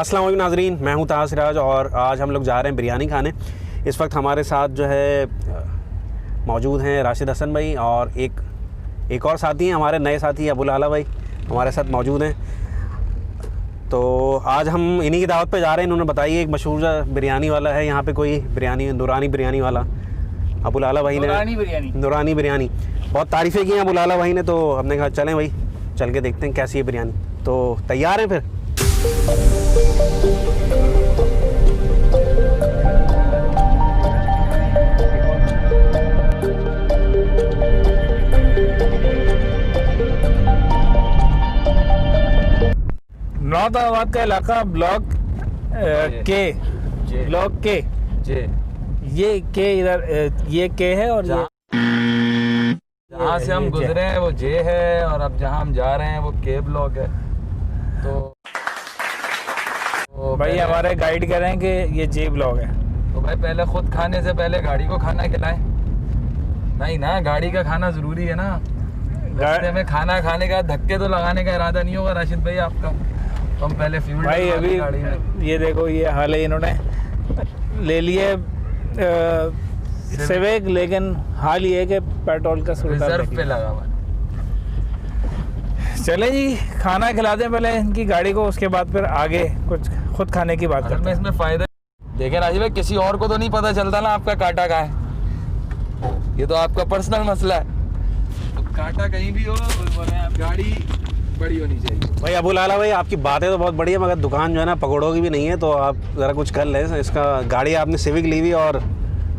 अस्सलाम वालेकुम नाज़रीन, मैं हूं ताहा सिराज और आज हम लोग जा रहे हैं बिरयानी खाने। इस वक्त हमारे साथ जो है मौजूद हैं राशिद हसन भाई और एक और साथी हैं, हमारे नए साथी अबुल आला भाई हमारे साथ मौजूद हैं। तो आज हम इन्हीं की दावत पे जा रहे हैं। इन्होंने बताई एक मशहूर बिरयानी वाला है यहाँ पे, कोई बिरयानी नूरानी बिरयानी वाला अबुल आला भाई ने नूरानी बिरयानी बहुत तारीफ़ें की हैं अबुल आला भाई ने। तो हमने कहा चलें भाई, चल के देखते हैं कैसी है बिरयानी। तो तैयार हैं फिर? नौदाबाद का इलाका ब्लॉक के ये के इधर ये के है और जहाँ से हम गुजरे हैं वो जे है और अब जहाँ हम जा रहे हैं वो के ब्लॉक है। तो भाई हमारे गाइड कर रहे हैं कि ये जे ब्लॉक है। तो भाई पहले खुद खाने से पहले गाड़ी को खाना खिलाएं। नहीं ना, गाड़ी का खाना जरूरी है ना। रास्ते में खाना खाने का धक्के तो लगाने का इरादा नहीं होगा राशिद भाई आपका। तो हम पहले फ्यूल भाई अभी गाड़ी में। ये देखो ये हाल है, इन्होंने ले लिए सिविक, लेकिन हाल ये है कि पेट्रोल का रिजर्व पे लगा हुआ। चले जी, खाना खिलाते हैं पहले इनकी गाड़ी को, उसके बाद फिर आगे कुछ खुद खाने की बात करते हैं। इसमें फायदा देखें राजीव भाई, किसी और को तो नहीं पता चलता ना आपका कांटा कहाँ है। ये तो आपका पर्सनल मसला है। तो कांटा कहीं भी हो, गाड़ी बड़ी होनी चाहिए। भाई अबुल आला भाई आपकी बातें तो बहुत बढ़िया, मगर दुकान जो है ना पकौड़ों की भी नहीं है। तो आप ज़रा कुछ कर लें। इसका गाड़ी आपने सिविक ली हुई और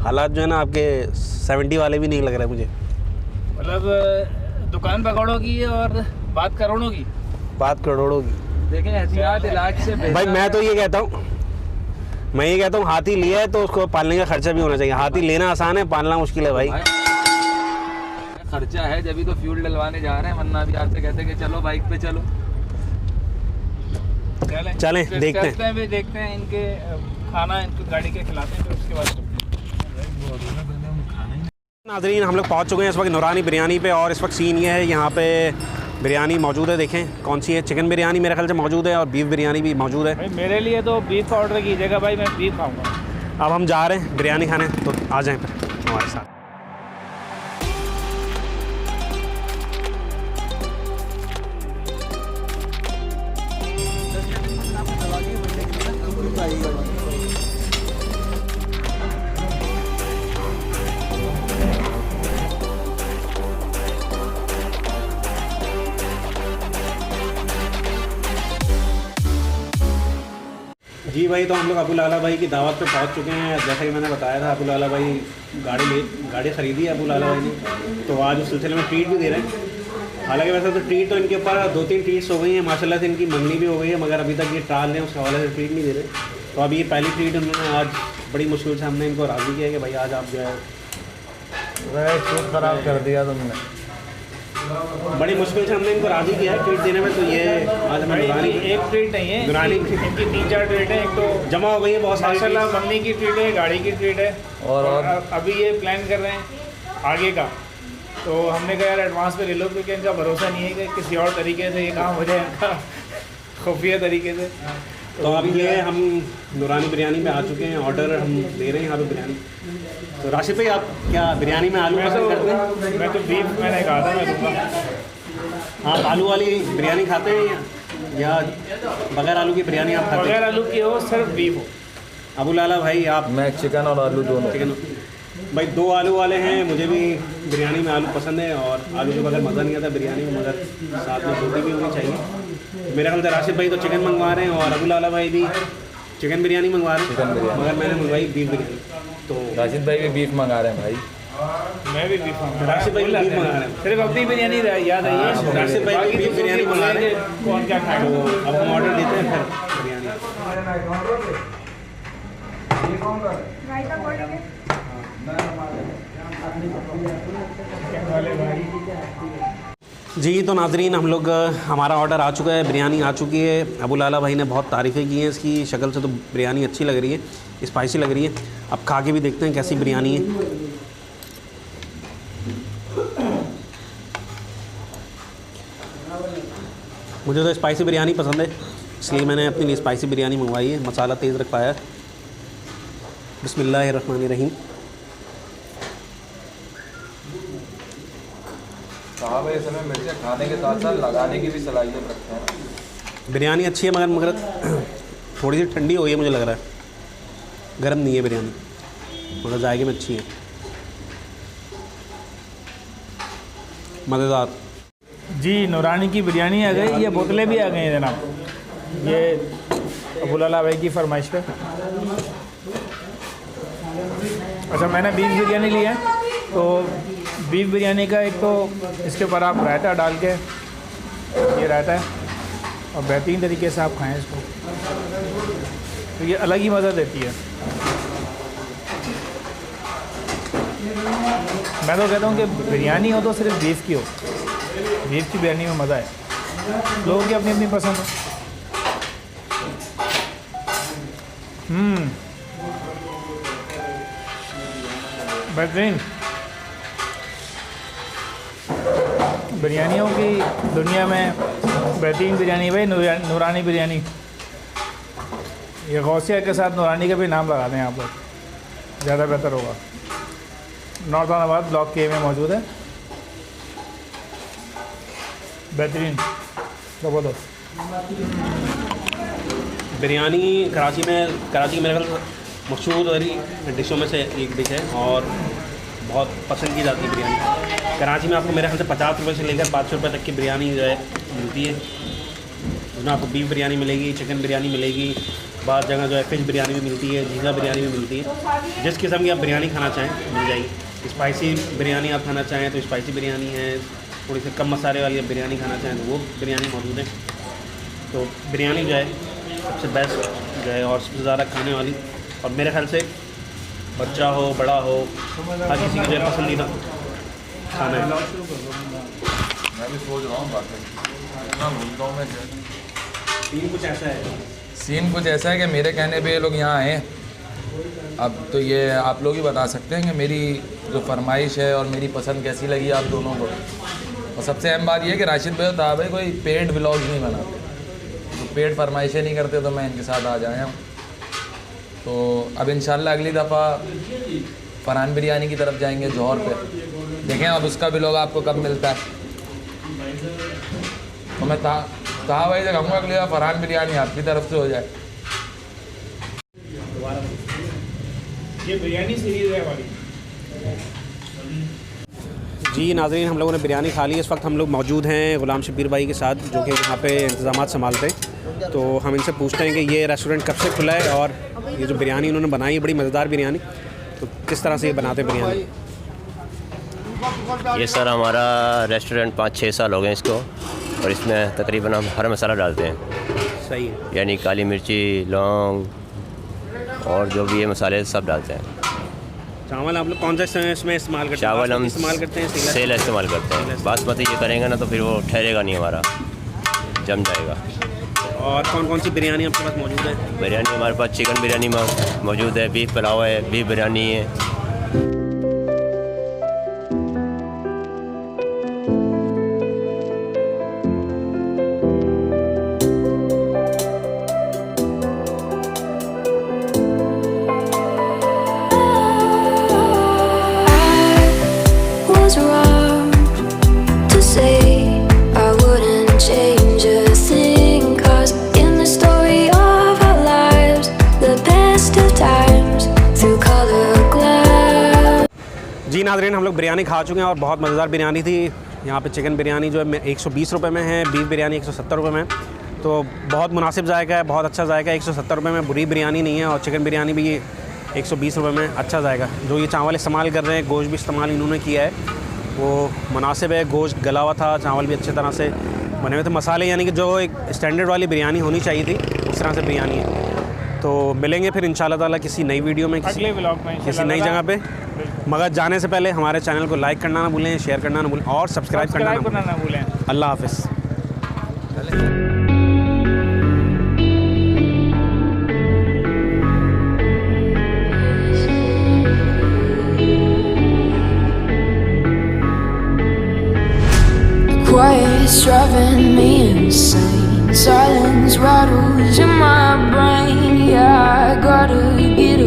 हालात जो है ना आपके 70 वाले भी नहीं लग रहे मुझे। मतलब दुकान पकौड़ों की है और बात करोड़ों की। बात करोड़ों की। देखें एहतियात इलाज से भाई मैं तो ये कहता हूँ हाथी लिया है तो उसको पालने का खर्चा भी होना चाहिए। हाथी लेना आसान है, पालना मुश्किल है भाई। खर्चा है जब भी तो फ्यूल डलवाने जा रहे हैं, वरना भी आपसे कहते कि चलो बाइक पे चलो। चलें देखते हैं इनके खाना, इनको गाड़ी के खिलाते हैं, फिर उसके बाद नाज़रीन हम लोग पहुंच चुके हैं इस वक्त नूरानी बिरयानी पे। और इस वक्त सीन ये है, यहाँ पे बिरयानी मौजूद है। देखें कौन सी है। चिकन बिरयानी मेरे ख्याल से मौजूद है और बीफ बिरयानी भी मौजूद है। भाई मेरे लिए तो बीफ ऑर्डर कीजिएगा भाई, मैं बीफ खाऊंगा। अब हम जा रहे हैं बिरयानी खाने, तो आ जाएं फिर हमारे साथ। जी भाई, तो हम लोग अबुल आला भाई की दावत पे पहुंच चुके हैं। जैसा कि मैंने बताया था, अबुल आला भाई गाड़ी ख़रीदी है अबुल आला भाई ने। तो आज उस सिलसिले में ट्रीट भी दे रहे हैं। हालांकि वैसे तो ट्रीट तो इनके ऊपर 2-3 ट्रीट्स हो गई हैं माशाल्लाह से, इनकी मंगनी भी हो गई है, मगर अभी तक ये टाल रहे हैं, उस हवाले से ट्रीट नहीं दे रहे। तो अभी ये पहली ट्रीट उन्होंने आज बड़ी मुश्किल से हमने इनको राज़ी किया कि भाई आज आप जो है सूट ख़राब कर दिया तुमने। बड़ी मुश्किल से हमने इनको राज़ी किया है ट्रीट देने में। तो ये आज हमें एक ट्रीट नहीं है, नूरानी इनकी 3-4 ट्रीट है। एक तो जमा हो गई है बहुत सारी। माशाल्लाह मम्मी की ट्रीट है, गाड़ी की ट्रीट है, और अभी ये प्लान कर रहे हैं आगे का। तो हमने कहा यार एडवांस पे ले लो, क्योंकि इनका भरोसा नहीं है कि किसी और तरीके से ये काम हो जाए, इनका खुफिया तरीके से। तो अब ये हम नूरानी बिरयानी में आ चुके हैं, ऑर्डर हम दे रहे हैं यहाँ पे बिरयानी। तो राशिद भाई आप क्या बिरयानी में आलू पसंद करते हैं? मैं तो बीफ, मैंने कहा था मैं दूँगा। आप आलू वाली बिरयानी खाते हैं या बगैर आलू की बिरयानी आप खाते हैं? बगैर आलू की हो, सिर्फ बीफ हो। अबुल आला भाई आप? मैं चिकन और आलू दोनों। चिकन भाई 2 आलू वाले हैं। मुझे भी बिरयानी में आलू पसंद है और आलू के बगैर मज़ा नहीं आता बिरयानी में, मगर साथ में रोटी भी होनी चाहिए। मेरे ख्याल से राशिद भाई तो चिकन मंगवा रहे हैं और अबुल आला भाई भी चिकन बिरयानी मंगवा रहे हैं, मगर मैंने मंगवाई बीफ बिरयानी। तो राशिद भाई भी बीफ मंगा रहे हैं भाई। मैं भी बीफ मंगा, राशिद भाई बीफ मंगा रहे हैं। सिर्फ अपनी बिरयानी याद आई है, राशिद भाई बीफ बिरयानी मंगा रहे हैं। कौन क्या खाएगा। तो अब हम ऑर्डर देते हैं फिर बिरयानी। जी तो नाज़रीन हम लोग हमारा ऑर्डर आ चुका है, बिरयानी आ चुकी है। अबुल आला भाई ने बहुत तारीफ़ें की हैं इसकी, शक्ल से तो बिरयानी अच्छी लग रही है, स्पाइसी लग रही है। अब खा के भी देखते हैं कैसी बिरयानी है। मुझे तो स्पाइसी बिरयानी पसंद है। इसलिए मैंने अपने लिए स्पाइसी बिरयानी मंगवाई है। मसाला तेज़ रखवाया है। बिस्मिल्लाहिर्रहमानिर्रहीम। साहब इस समय मिर्चें खाने के साथ साथ लगाने की भी सलाहियत रखते हैं। बिरयानी अच्छी है मगर थोड़ी सी ठंडी हो गई है, मुझे लग रहा है। गर्म नहीं है बिरयानी, मगर जायके में अच्छी है, मज़ेदार। जी नूरानी की बिरयानी आ गई, ये बोतलें भी आ गई हैं जनाब, ये अबुलाला भाई की फरमाइश पे। अच्छा मैंने बीफ बिरयानी ली है, तो बीफ बिरयानी का एक तो इसके ऊपर आप रायता डाल के, ये रायता है और बेहतरीन तरीके से आप खाएं इसको, तो ये अलग ही मज़ा देती है। मैं तो कहता हूँ कि बिरयानी हो तो सिर्फ बीफ की हो, बीफ की बिरयानी में मज़ा है। लोगों की अपनी अपनी पसंद है। बेहतरीन बिरयानियों की दुनिया में बेहतरीन बिरयानी भाई नूरानी बिरयानी। ये गौसिया के साथ नूरानी का भी नाम लगा दें आप लोग, ज़्यादा बेहतर होगा। नॉर्थ इस्लामाबाद ब्लॉक के में मौजूद है। बेहतरीन ज़बरदस्त बिरयानी कराची की मेरे ख्याल मशहूर डिशों में से एक डिश है और बहुत पसंद की जाती है बिरयानी। कराची में आपको मेरे ख्याल से 50 रुपये से लेकर 500 रुपये तक की बिरयानी जो है मिलती है, उसमें आपको बीफ बिरयानी मिलेगी, चिकन बिरयानी मिलेगी, बाद जगह जो है फिश बिरयानी भी मिलती है, झींगा बिरयानी भी मिलती है। जिस किस्म की आप बिरयानी खाना चाहें मिल जाएगी। स्पाइसी बिरयानी आप खाना चाहें तो स्पाइसी बिरयानी है, थोड़ी सी कम मसाले वाली आप बिरयानी खाना चाहें तो वो बिरयानी मौजूद है। तो बिरयानी जो है सबसे बेस्ट जो है और सबसे ज़्यादा खाने वाली, और मेरे ख्याल से बच्चा हो बड़ा हो हर किसी की जो है पसंदीदा खाना है। मैं भी सोच रहा हूँ बातें भूलता हूँ मैं। सीन कुछ ऐसा है कि मेरे कहने पे ये लोग यहाँ आए। अब तो ये आप लोग ही बता सकते हैं कि मेरी जो फरमाइश है और मेरी पसंद कैसी लगी आप दोनों को। और सबसे अहम बात ये है कि राशिद भाई और ताहा भाई कोई पेड व्लॉग नहीं बनाते, तो पेड फरमाइशें नहीं करते, तो मैं इनके साथ आ जाया हूँ। तो अब इंशाल्लाह अगली दफ़ा फरहान बिरयानी की तरफ जाएंगे जौहर पे, देखें अब उसका व्लॉग आपको कब मिलता है। तो मैं ताहा भाई से कहूँगा अगली बार फरहान बिरयानी आपकी तरफ से हो जाए। ये बिरयानी सीरीज़ है हमारी। जी नाज़रीन, हम लोगों ने बिरयानी खा ली। इस वक्त हम लोग मौजूद हैं ग़ुलाम शब्बीर भाई के साथ, जो कि यहाँ पे इंतज़ामात संभालते हैं। तो हम इनसे पूछते हैं कि ये रेस्टोरेंट कब से खुला है और ये जो बिरयानी इन्होंने बनाई है बड़ी मज़ेदार बिरयानी, तो किस तरह से ये बनाते बिरयानी। ये सर हमारा रेस्टोरेंट 5-6 साल हो गए इसको, और इसमें तकरीबन हम हर मसाला डालते हैं। सही है। यानी काली मिर्ची, लौंग और जो भी ये मसाले सब डालते हैं। चावल आप लोग कौन सा इसमें इस्तेमाल करते हैं? चावल हम इस्तेमाल करते हैं, सेल इस्तेमाल करते हैं। बासमती ये करेंगे ना तो फिर वो ठहरेगा नहीं, हमारा जम जाएगा। और कौन कौन सी बिरयानी आपके पास मौजूद है? बिरयानी हमारे पास चिकन बिरयानी मौजूद है, बीफ पुलाव है, बीफ बिरयानी है। जी नाज़रीन, हम लोग बिरयानी खा चुके हैं और बहुत मज़ेदार बिरयानी थी। यहाँ पे चिकन बिरयानी जो है 120 रुपये में है, बीफ बिरयानी 170 रुपये में, तो बहुत मुनासिब जायका है, बहुत अच्छा जायका है। 170 रुपये में बुरी बिरयानी नहीं है, और चिकन बिरयानी भी 120 रुपये में अच्छा जाएगा। जो ये चावल इस्तेमाल कर रहे हैं, गोश्त भी इस्तेमाल इन्होंने किया है, वो मुनासिब है। गोश्त गला हुआ था, चावल भी अच्छी तरह से बने हुए थे, मसाले यानी कि जो एक स्टैंडर्ड वाली बिरयानी होनी चाहिए थी उस तरह से बिरयानी है। तो मिलेंगे फिर इंशाल्लाह ताला किसी नई वीडियो में, अगले व्लॉग में, किसी नई जगह पे। मगर जाने से पहले हमारे चैनल को लाइक करना ना भूलें, शेयर करना ना भूलें और सब्सक्राइब करना ना भूलें। अल्लाह हाफ़िज़। Quiet, it's driving me insane. Silence rattles in my brain. Yeah, I gotta get